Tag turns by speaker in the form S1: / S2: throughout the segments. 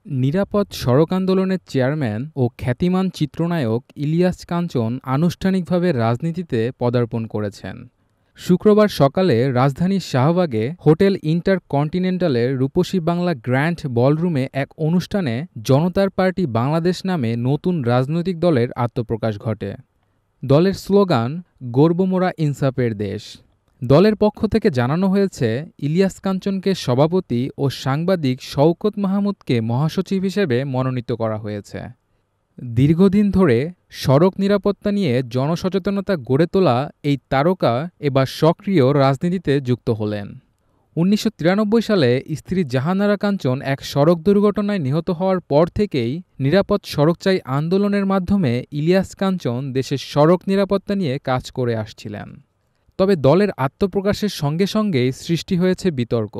S1: নিরাপদ সড়ক আন্দোলনের চেয়ারম্যান ও খ্যাতিমান চিত্রনায়ক ইলিয়াস কাঞ্চন আনুষ্ঠানিকভাবে রাজনীতিতে পদার্পণ করেছেন। শুক্রবার সকালে রাজধানীর শাহবাগে হোটেল ইন্টারকন্টিনেন্টালের রূপসী বাংলা গ্র্যান্ড বলরুমে এক অনুষ্ঠানে জনতার পার্টি বাংলাদেশ নামে নতুন রাজনৈতিক দলের আত্মপ্রকাশ ঘটে। দলের স্লোগান গর্বমোরা ইনসাফের দেশ। দলের পক্ষ থেকে জানানো হয়েছে, ইলিয়াস কাঞ্চনকে সভাপতি ও সাংবাদিক শওকত মাহমুদকে মহাসচিব হিসেবে মনোনীত করা হয়েছে। দীর্ঘদিন ধরে সড়ক নিরাপত্তা নিয়ে জনসচেতনতা গড়ে তোলা এই তারকা এবার সক্রিয় রাজনীতিতে যুক্ত হলেন। ১৯৯৩ সালে স্ত্রী জাহানারা কাঞ্চন এক সড়ক দুর্ঘটনায় নিহত হওয়ার পর থেকেই নিরাপদ সড়ক চাই আন্দোলনের মাধ্যমে ইলিয়াস কাঞ্চন দেশের সড়ক নিরাপত্তা নিয়ে কাজ করে আসছিলেন। তবে দলের আত্মপ্রকাশের সঙ্গে সঙ্গেই সৃষ্টি হয়েছে বিতর্ক।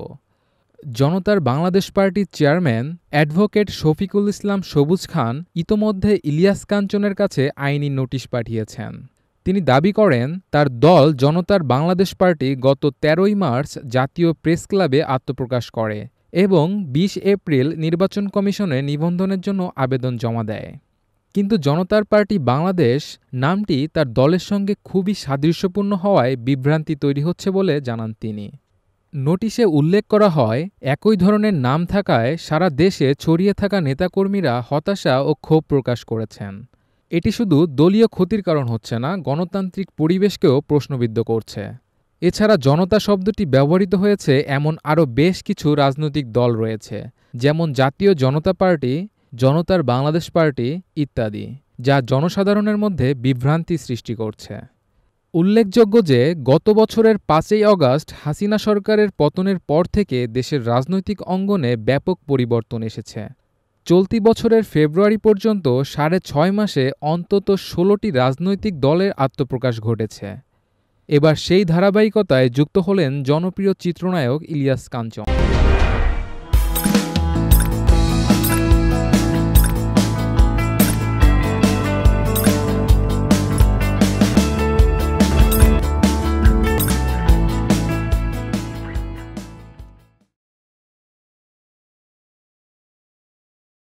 S1: জনতার বাংলাদেশ পার্টির চেয়ারম্যান অ্যাডভোকেট শফিকুল ইসলাম সবুজ খান ইতোমধ্যে ইলিয়াস কাঞ্চনের কাছে আইনি নোটিশ পাঠিয়েছেন। তিনি দাবি করেন, তার দল জনতার বাংলাদেশ পার্টি গত ১৩ই মার্চ জাতীয় প্রেস ক্লাবে আত্মপ্রকাশ করে এবং ২০ এপ্রিল নির্বাচন কমিশনে নিবন্ধনের জন্য আবেদন জমা দেয়। কিন্তু জনতার পার্টি বাংলাদেশ নামটি তার দলের সঙ্গে খুবই সাদৃশ্যপূর্ণ হওয়ায় বিভ্রান্তি তৈরি হচ্ছে বলে জানান তিনি। নোটিশে উল্লেখ করা হয়, একই ধরনের নাম থাকায় সারা দেশে ছড়িয়ে থাকা নেতাকর্মীরা হতাশা ও ক্ষোভ প্রকাশ করেছেন। এটি শুধু দলীয় ক্ষতির কারণ হচ্ছে না, গণতান্ত্রিক পরিবেশকেও প্রশ্নবিদ্ধ করছে। এছাড়া জনতা শব্দটি ব্যবহৃত হয়েছে এমন আরও বেশ কিছু রাজনৈতিক দল রয়েছে, যেমন জাতীয় জনতা পার্টি, জনতার বাংলাদেশ পার্টি ইত্যাদি, যা জনসাধারণের মধ্যে বিভ্রান্তি সৃষ্টি করছে। উল্লেখযোগ্য যে গত বছরের ৫ই আগস্ট হাসিনা সরকারের পতনের পর থেকে দেশের রাজনৈতিক অঙ্গনে ব্যাপক পরিবর্তন এসেছে। চলতি বছরের ফেব্রুয়ারি পর্যন্ত ৬.৫ মাসে অন্তত ১৬টি রাজনৈতিক দলের আত্মপ্রকাশ ঘটেছে। এবার সেই ধারাবাহিকতায় যুক্ত হলেন জনপ্রিয় চিত্রনায়ক ইলিয়াস কাঞ্চন।